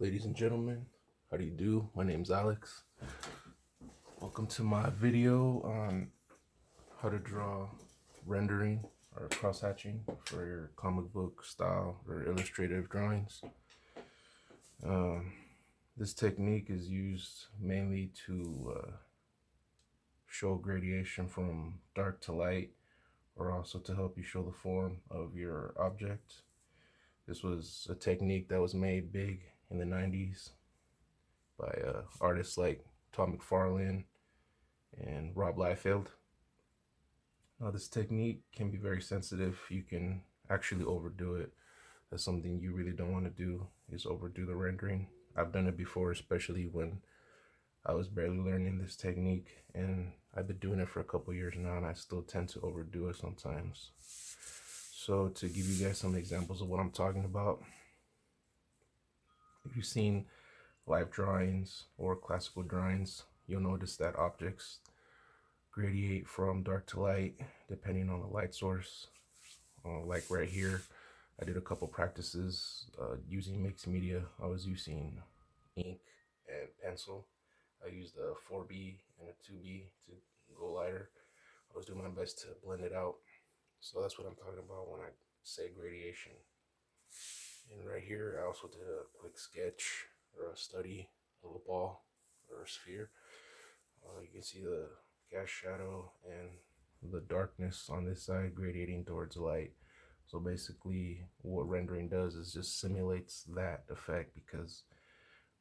Ladies and gentlemen, how do you do? My name's Alex. Welcome to my video on how to draw rendering or cross-hatching for your comic book style or illustrative drawings. This technique is used mainly to show gradation from dark to light, or also to help you show the form of your object. This was a technique that was made big in the 90s by artists like Todd McFarlane and Rob Liefeld. Now, this technique can be very sensitive. You can actually overdo it. That's something you really don't want to do, is overdo the rendering. I've done it before, especially when I was barely learning this technique, and I've been doing it for a couple years now, and I still tend to overdo it sometimes. So to give you guys some examples of what I'm talking about, if you've seen live drawings or classical drawings, you'll notice that objects gradiate from dark to light depending on the light source. Like right here, I did a couple practices using mixed media. I was using ink and pencil. I used a 4B and a 2B to go lighter. I was doing my best to blend it out. So that's what I'm talking about when I say gradation. And right here, I also did a quick sketch or a study of a ball or a sphere. You can see the gas shadow and the darkness on this side gradiating towards light. So basically what rendering does is just simulates that effect, because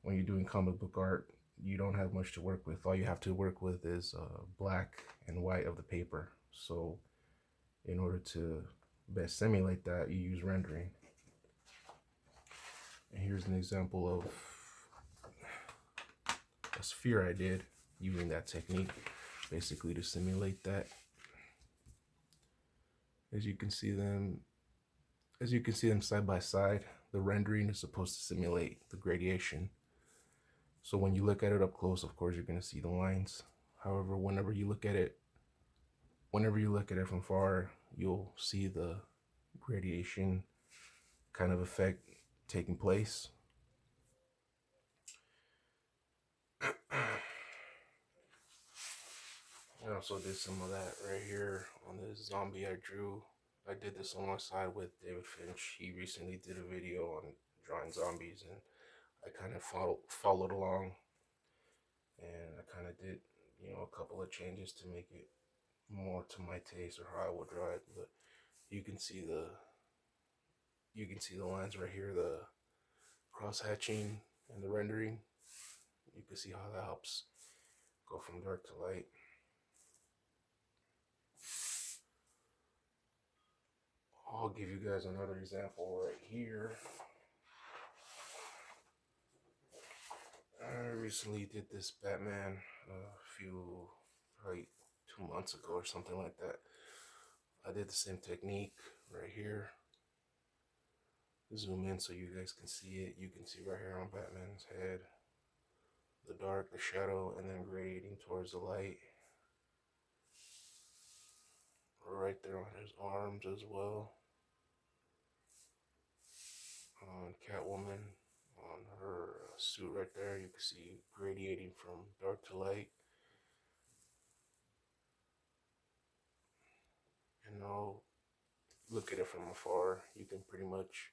when you're doing comic book art, you don't have much to work with. All you have to work with is black and white of the paper. So in order to best simulate that, you use rendering. And here's an example of a sphere I did using that technique, basically to simulate that. As you can see them side by side, the rendering is supposed to simulate the gradation. So when you look at it up close, of course, you're going to see the lines. However, whenever you look at it from far, you'll see the gradation kind of effect taking place. I also did some of that right here on this zombie I drew. I did this alongside with David Finch. He recently did a video on drawing zombies, and I kind of followed along, and I kind of did, a couple of changes to make it more to my taste or how I would draw it. But you can see the lines right here, the cross hatching and the rendering. You can see how that helps go from dark to light. I'll give you guys another example right here. I recently did this Batman probably 2 months ago or something like that. I did the same technique right here. Zoom in so you guys can see it. You can see right here on Batman's head, the dark, the shadow, and then gradiating towards the light. Right there on his arms as well. On Catwoman, on her suit right there, you can see gradiating from dark to light. And I'll look at it from afar. You can pretty much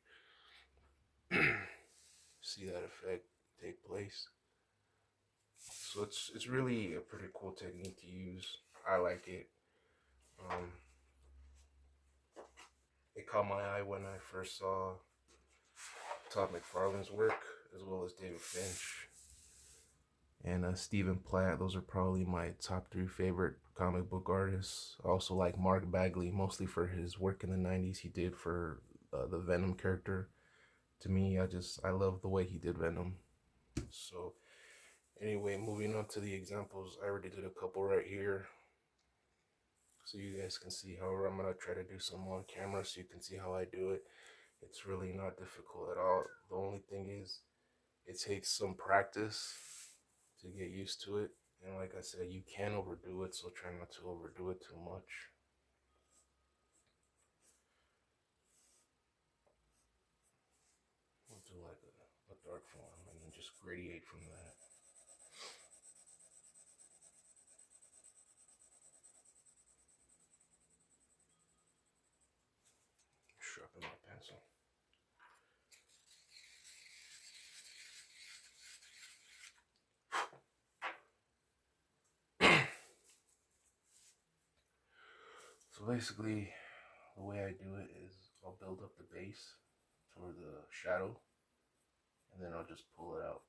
see that effect take place. So it's really a pretty cool technique to use. I like it. It caught my eye when I first saw Todd McFarlane's work, as well as David Finch and Stephen Platt. Those are probably my top 3 favorite comic book artists. I also like Mark Bagley, mostly for his work in the 90s he did for the Venom character. To me, I love the way he did Venom. So anyway, moving on to the examples, I already did a couple right here, so you guys can see. However, I'm going to try to do some on camera so you can see how I do it. It's really not difficult at all. The only thing is, it takes some practice to get used to it. And like I said, you can overdo it, so try not to overdo it too much. We'll do like a a dark form and then just gradiate from that. Sharpen my pencil. So basically, the way I do it is I'll build up the base toward the shadow, and then I'll just pull it out.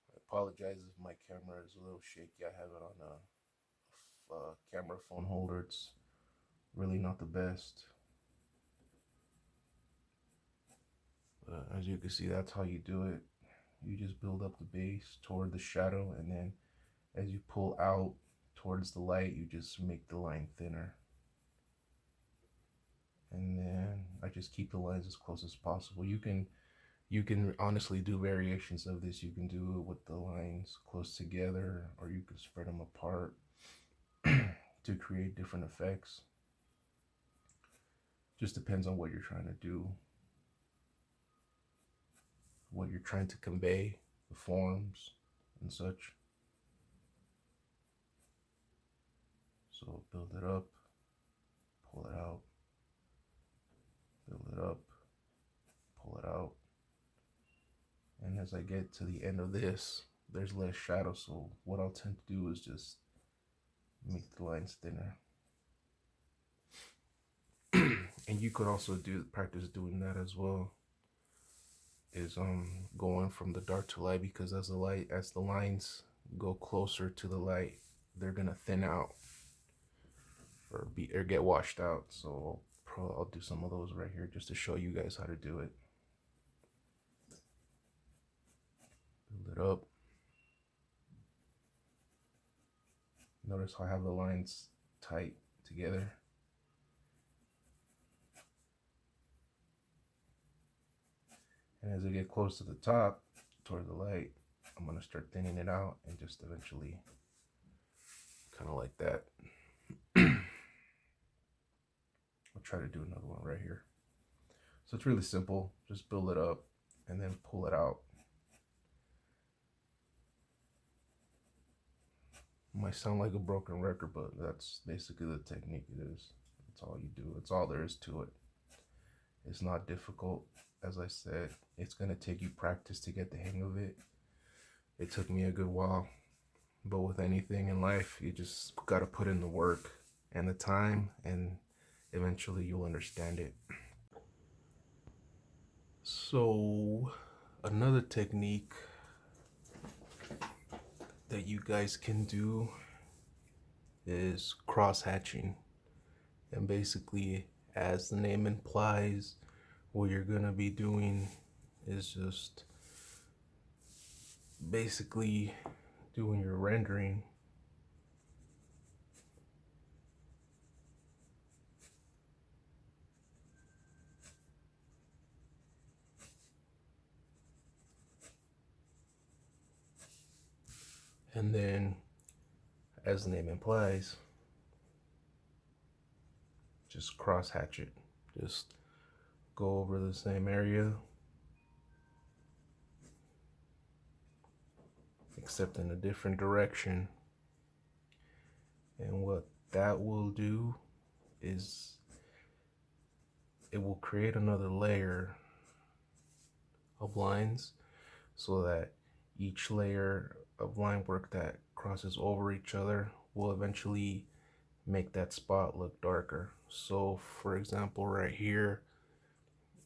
I apologize if my camera is a little shaky. I have it on a camera phone holder. It's really not the best. But as you can see, that's how you do it. You just build up the base toward the shadow, and then as you pull out towards the light, you just make the line thinner. And then I just keep the lines as close as possible. You can honestly do variations of this. You can do it with the lines close together, or you can spread them apart to create different effects. Just depends on what you're trying to do, what you're trying to convey, the forms and such. So build it up, pull it out, build it up, pull it out. And as I get to the end of this, there's less shadow, so what I'll tend to do is just make the lines thinner. And you could also practice doing that as well, is going from the dark to light, because as the lines go closer to the light, they're gonna thin out or get washed out. So I'll do some of those right here just to show you guys how to do it. Build it up. Notice how I have the lines tight together. And as I get close to the top, toward the light, I'm gonna start thinning it out and just eventually kind of like that. I'll try to do another one right here. So it's really simple. Just build it up and then pull it out. It might sound like a broken record, but that's basically the technique it is. That's all you do. It's all there is to it. It's not difficult. As I said, it's going to take you practice to get the hang of it. It took me a good while. But with anything in life, you just got to put in the work and the time, and eventually you'll understand it. So another technique that you guys can do is cross hatching. And basically, as the name implies, what you're gonna be doing is just basically doing your rendering. And then, as the name implies, just cross hatch it. Just go over the same area, except in a different direction. And what that will do is it will create another layer of lines, so that each layer of line work that crosses over each other will eventually make that spot look darker. So for example, right here,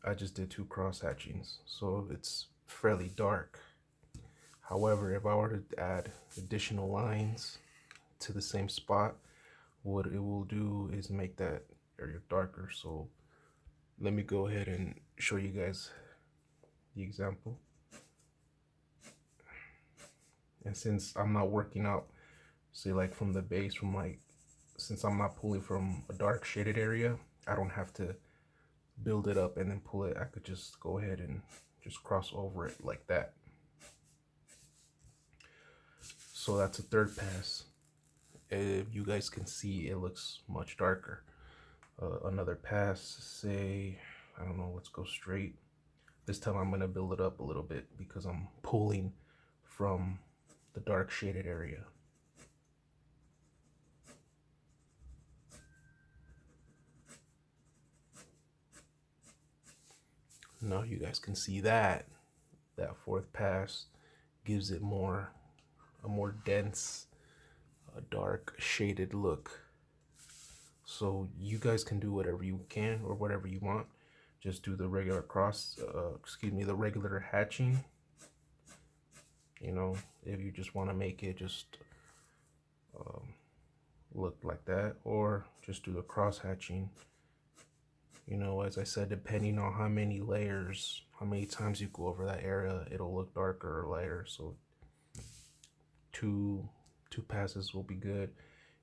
I just did 2 cross hatchings, so it's fairly dark. However, if I were to add additional lines to the same spot, what it will do is make that area darker. So let me go ahead and show you guys the example. And since I'm not working out, say like from the base, since I'm not pulling from a dark shaded area, I don't have to build it up and then pull it, I could just go ahead and just cross over it like that. So that's a third pass. If you guys can see, it looks much darker. Another pass, say, I don't know, let's go straight. This time I'm gonna build it up a little bit because I'm pulling from the dark shaded area. Now you guys can see that fourth pass gives it a more dense, dark shaded look. So you guys can do whatever you can or whatever you want. Just do the regular the regular hatching. You know, if you just want to make it just look like that, or just do the cross hatching. You know, as I said, depending on how many layers, how many times you go over that area, it'll look darker or lighter. So two passes will be good.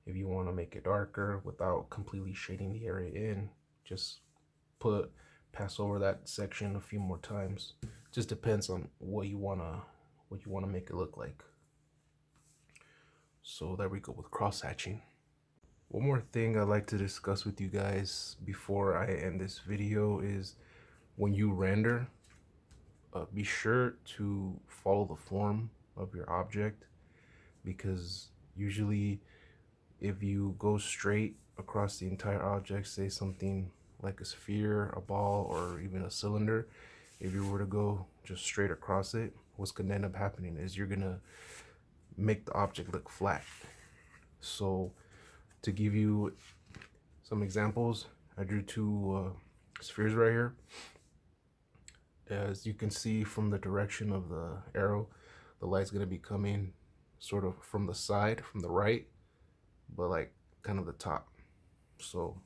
If you want to make it darker without completely shading the area in, just pass over that section a few more times. Just depends on what you wanna make it look like. So there we go with cross hatching. One more thing I'd like to discuss with you guys before I end this video is when you render, be sure to follow the form of your object, because usually if you go straight across the entire object, say something like a sphere, a ball, or even a cylinder, if you were to go just straight across it, what's gonna end up happening is you're gonna make the object look flat. So to give you some examples, I drew two spheres right here. As you can see from the direction of the arrow, the light's gonna be coming sort of from the side, from the right, but like kind of the top. So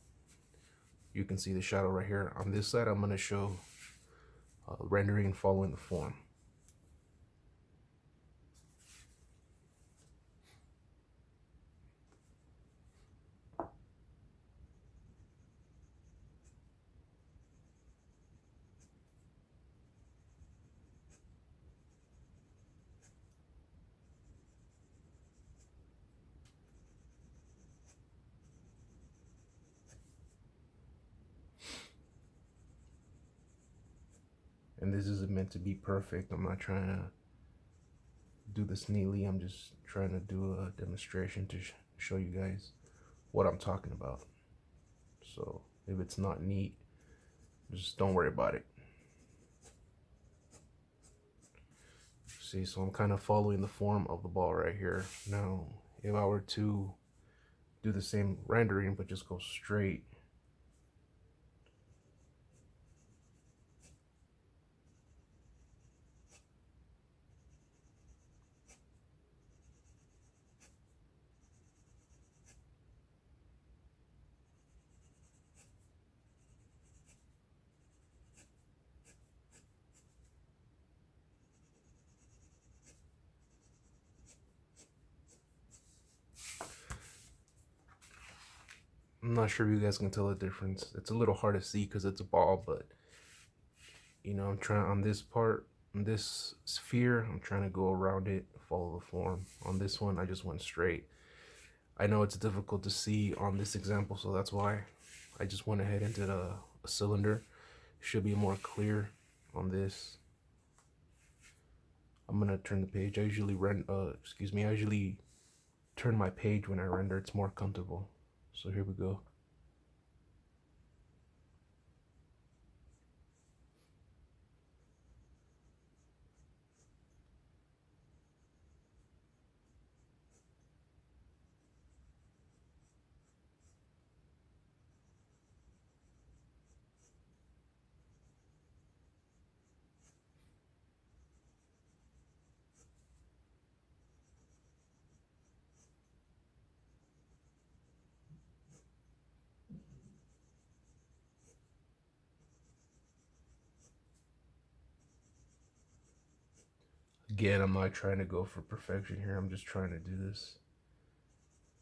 you can see the shadow right here. On this side, I'm gonna show rendering following the form. And this isn't meant to be perfect. I'm not trying to do this neatly. I'm just trying to do a demonstration to show you guys what I'm talking about. So if it's not neat, just don't worry about it. See, so I'm kind of following the form of the ball right here. Now, if I were to do the same rendering, but just go straight, I'm not sure if you guys can tell the difference. It's a little hard to see because it's a ball, but you know, I'm trying on this part, on this sphere, I'm trying to go around it, follow the form. On this one, I just went straight. I know it's difficult to see on this example, so that's why I just went ahead and did a cylinder. It should be more clear on this. I'm gonna turn the page. I usually I usually turn my page when I render. It's more comfortable. So here we go. Again, I'm not trying to go for perfection here. I'm just trying to do this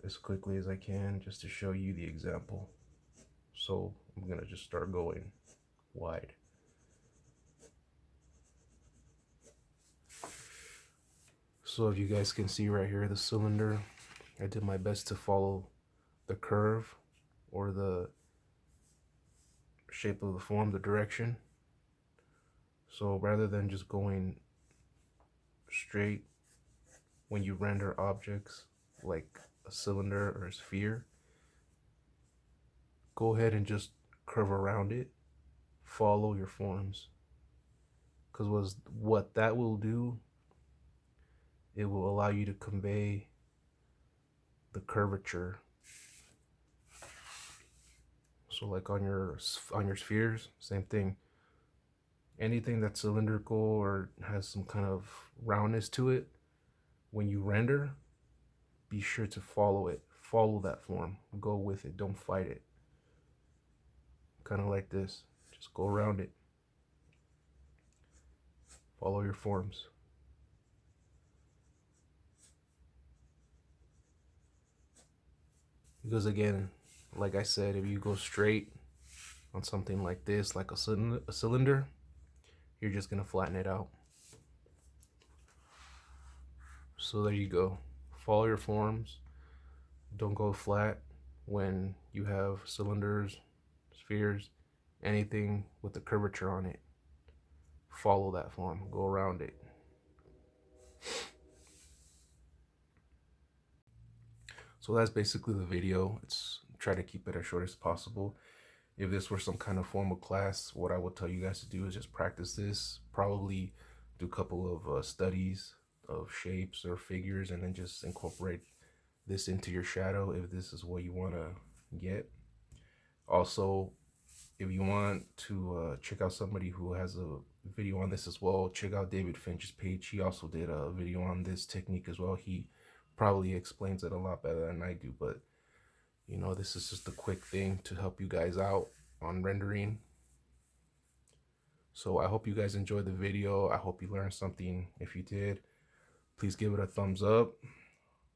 as quickly as I can just to show you the example. So I'm gonna just start going. wide. So if you guys can see right here, the cylinder, I did my best to follow the curve or the shape of the form, the direction. So rather than just going straight when you render objects like a cylinder or a sphere, go ahead and just curve around it, follow your forms. Because what that will do, it will allow you to convey the curvature. So like on your spheres, same thing. Anything that's cylindrical or has some kind of roundness to it, when you render, be sure to follow it. Follow that form. Go with it. Don't fight it. Kind of like this. Just go around it. Follow your forms. Because again, like I said, if you go straight on something like this, like a cylinder, you're just going to flatten it out. So there you go. Follow your forms. Don't go flat when you have cylinders, spheres, anything with the curvature on it. Follow that form. Go around it. So that's basically the video. It's try to keep it as short as possible. If this were some kind of formal class, what I would tell you guys to do is just practice this. Probably do a couple of studies of shapes or figures, and then just incorporate this into your shadow if this is what you want to get. Also, if you want to check out somebody who has a video on this as well, check out David Finch's page. He also did a video on this technique as well. He probably explains it a lot better than I do, but you know, this is just a quick thing to help you guys out on rendering. So I hope you guys enjoyed the video. I hope you learned something. If you did, please give it a thumbs up.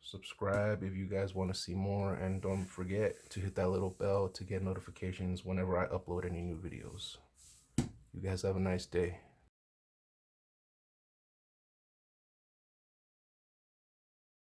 Subscribe if you guys want to see more, and don't forget to hit that little bell to get notifications whenever I upload any new videos. You guys have a nice day.